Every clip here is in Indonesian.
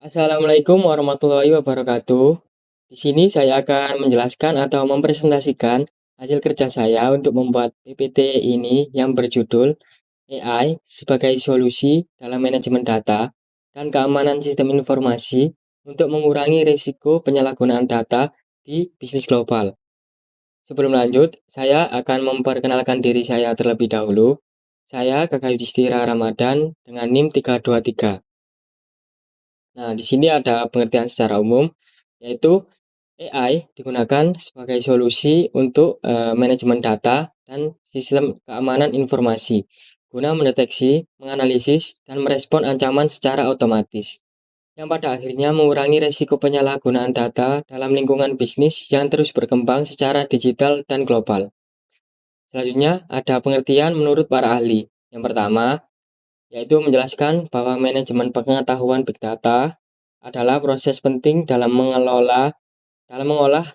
Assalamualaikum warahmatullahi wabarakatuh. Di sini saya akan menjelaskan atau mempresentasikan hasil kerja saya untuk membuat PPT ini yang berjudul AI sebagai solusi dalam manajemen data dan keamanan sistem informasi untuk mengurangi risiko penyalahgunaan data di bisnis global. Sebelum lanjut, saya akan memperkenalkan diri saya terlebih dahulu. Saya Kakak Yudhistira Ramadan dengan NIM 323. Nah, di sini ada pengertian secara umum, yaitu AI digunakan sebagai solusi untuk manajemen data dan sistem keamanan informasi guna mendeteksi, menganalisis, dan merespon ancaman secara otomatis, yang pada akhirnya mengurangi risiko penyalahgunaan data dalam lingkungan bisnis yang terus berkembang secara digital dan global. Selanjutnya, ada pengertian menurut para ahli. Yang pertama, yaitu menjelaskan bahwa manajemen pengetahuan Big Data adalah proses penting dalam mengolah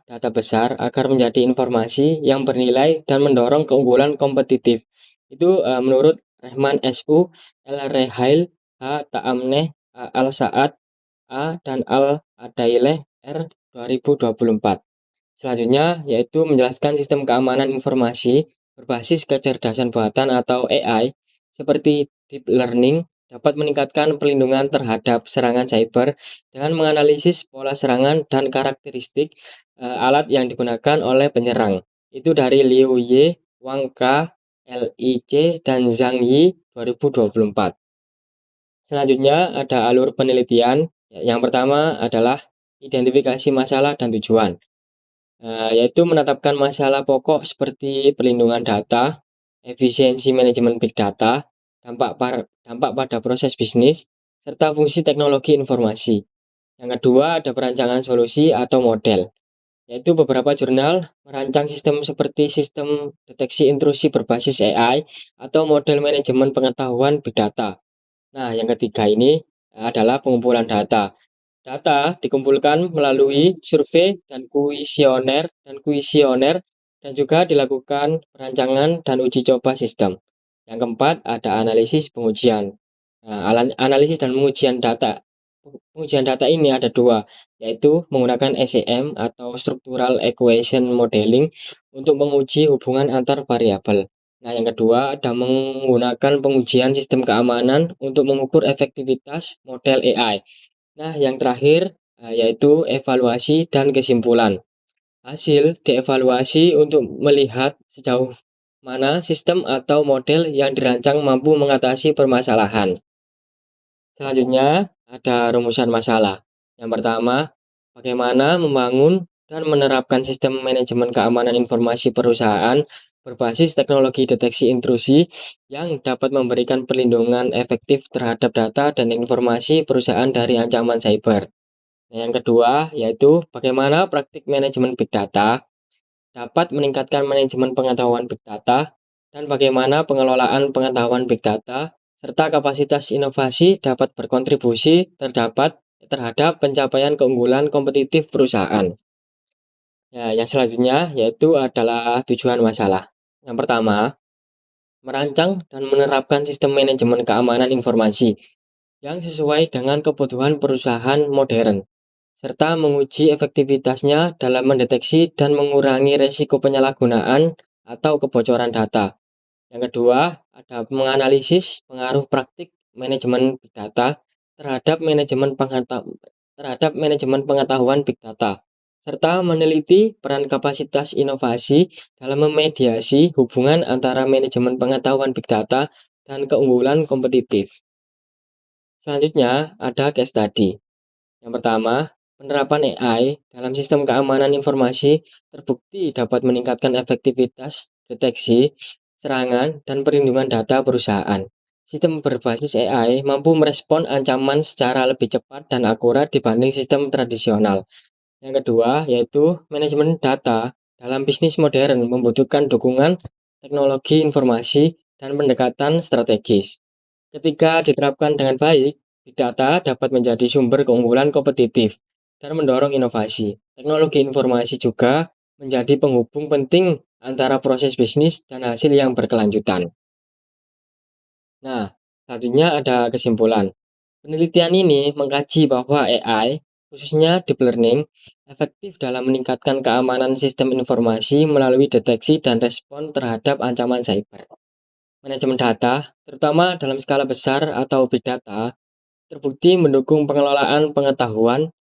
data besar agar menjadi informasi yang bernilai dan mendorong keunggulan kompetitif. Itu menurut Rehman S.U., El Rehail, H. Ta'amneh, Al-Sa'ad, A. dan Al-Adaileh R. 2024. Selanjutnya, yaitu menjelaskan sistem keamanan informasi berbasis kecerdasan buatan atau AI, seperti deep learning, dapat meningkatkan perlindungan terhadap serangan cyber dengan menganalisis pola serangan dan karakteristik alat yang digunakan oleh penyerang. Itu dari Liu Ye, Wang Ka, LIC, dan Zhang Yi 2024. Selanjutnya ada alur penelitian. Yang pertama adalah identifikasi masalah dan tujuan. Yaitu menetapkan masalah pokok seperti perlindungan data, efisiensi manajemen big data, dampak pada proses bisnis, serta fungsi teknologi informasi. Yang kedua ada perancangan solusi atau model, yaitu beberapa jurnal merancang sistem seperti sistem deteksi intrusi berbasis AI atau model manajemen pengetahuan big data. Nah, yang ketiga ini adalah pengumpulan data. Data dikumpulkan melalui survei dan kuesioner dan juga dilakukan perancangan dan uji coba sistem. Yang keempat ada analisis pengujian. Nah, analisis dan pengujian data. Pengujian data ini ada dua, yaitu menggunakan SEM atau Structural Equation Modeling untuk menguji hubungan antar variabel. Nah, yang kedua ada menggunakan pengujian sistem keamanan untuk mengukur efektivitas model AI. Nah, yang terakhir yaitu evaluasi dan kesimpulan. Hasil dievaluasi untuk melihat sejauh mana sistem atau model yang dirancang mampu mengatasi permasalahan. Selanjutnya, ada rumusan masalah. Yang pertama, bagaimana membangun dan menerapkan sistem manajemen keamanan informasi perusahaan berbasis teknologi deteksi intrusi yang dapat memberikan perlindungan efektif terhadap data dan informasi perusahaan dari ancaman cyber. Nah, yang kedua, yaitu bagaimana praktik manajemen big data dapat meningkatkan manajemen pengetahuan big data dan bagaimana pengelolaan pengetahuan big data serta kapasitas inovasi dapat berkontribusi terhadap pencapaian keunggulan kompetitif perusahaan. Ya, yang selanjutnya yaitu adalah tujuan masalah. Yang pertama, merancang dan menerapkan sistem manajemen keamanan informasi yang sesuai dengan kebutuhan perusahaan modern, serta menguji efektivitasnya dalam mendeteksi dan mengurangi risiko penyalahgunaan atau kebocoran data. Yang kedua, ada menganalisis pengaruh praktik manajemen big data terhadap manajemen pengetahuan big data, serta meneliti peran kapasitas inovasi dalam memediasi hubungan antara manajemen pengetahuan big data dan keunggulan kompetitif. Selanjutnya, ada case study. Yang pertama, penerapan AI dalam sistem keamanan informasi terbukti dapat meningkatkan efektivitas deteksi, serangan, dan perlindungan data perusahaan. Sistem berbasis AI mampu merespon ancaman secara lebih cepat dan akurat dibanding sistem tradisional. Yang kedua, yaitu manajemen data dalam bisnis modern membutuhkan dukungan teknologi informasi dan pendekatan strategis. Ketika diterapkan dengan baik, big data dapat menjadi sumber keunggulan kompetitif dan mendorong inovasi. Teknologi informasi juga menjadi penghubung penting antara proses bisnis dan hasil yang berkelanjutan. Nah, selanjutnya ada kesimpulan. Penelitian ini mengkaji bahwa AI, khususnya deep learning, efektif dalam meningkatkan keamanan sistem informasi melalui deteksi dan respon terhadap ancaman cyber. Manajemen data, terutama dalam skala besar atau big data, terbukti mendukung pengelolaan pengetahuan,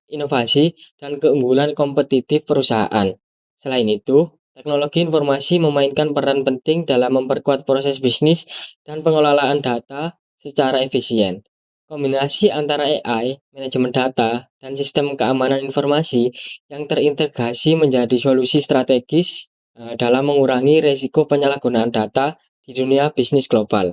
inovasi, dan keunggulan kompetitif perusahaan. Selain itu, teknologi informasi memainkan peran penting dalam memperkuat proses bisnis dan pengelolaan data secara efisien. Kombinasi antara AI, manajemen data, dan sistem keamanan informasi yang terintegrasi menjadi solusi strategis dalam mengurangi risiko penyalahgunaan data di dunia bisnis global.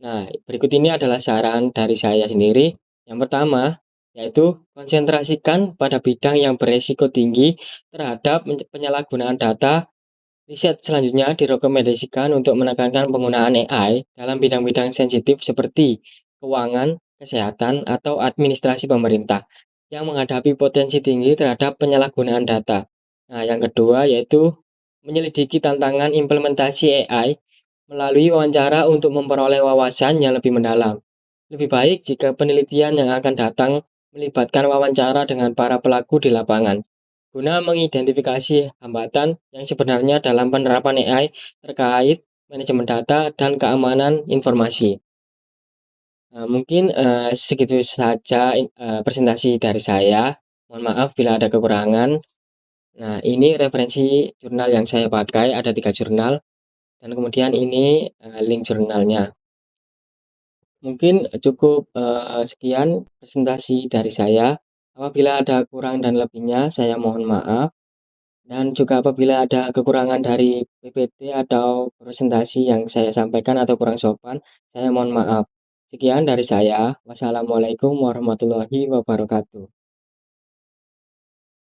Nah, berikut ini adalah saran dari saya sendiri. Yang pertama, yaitu konsentrasikan pada bidang yang beresiko tinggi terhadap penyalahgunaan data. Riset selanjutnya direkomendasikan untuk menekankan penggunaan AI dalam bidang-bidang sensitif seperti keuangan, kesehatan, atau administrasi pemerintah yang menghadapi potensi tinggi terhadap penyalahgunaan data. Nah, yang kedua yaitu menyelidiki tantangan implementasi AI melalui wawancara untuk memperoleh wawasan yang lebih mendalam. Lebih baik jika penelitian yang akan datang melibatkan wawancara dengan para pelaku di lapangan, guna mengidentifikasi hambatan yang sebenarnya dalam penerapan AI terkait manajemen data dan keamanan informasi. Mungkin segitu saja presentasi dari saya. Mohon maaf bila ada kekurangan. Nah, ini referensi jurnal yang saya pakai, ada 3 jurnal, dan kemudian ini link jurnalnya. Mungkin cukup sekian presentasi dari saya. Apabila ada kurang dan lebihnya, saya mohon maaf. Dan juga apabila ada kekurangan dari PPT atau presentasi yang saya sampaikan atau kurang sopan, saya mohon maaf. Sekian dari saya. Wassalamualaikum warahmatullahi wabarakatuh.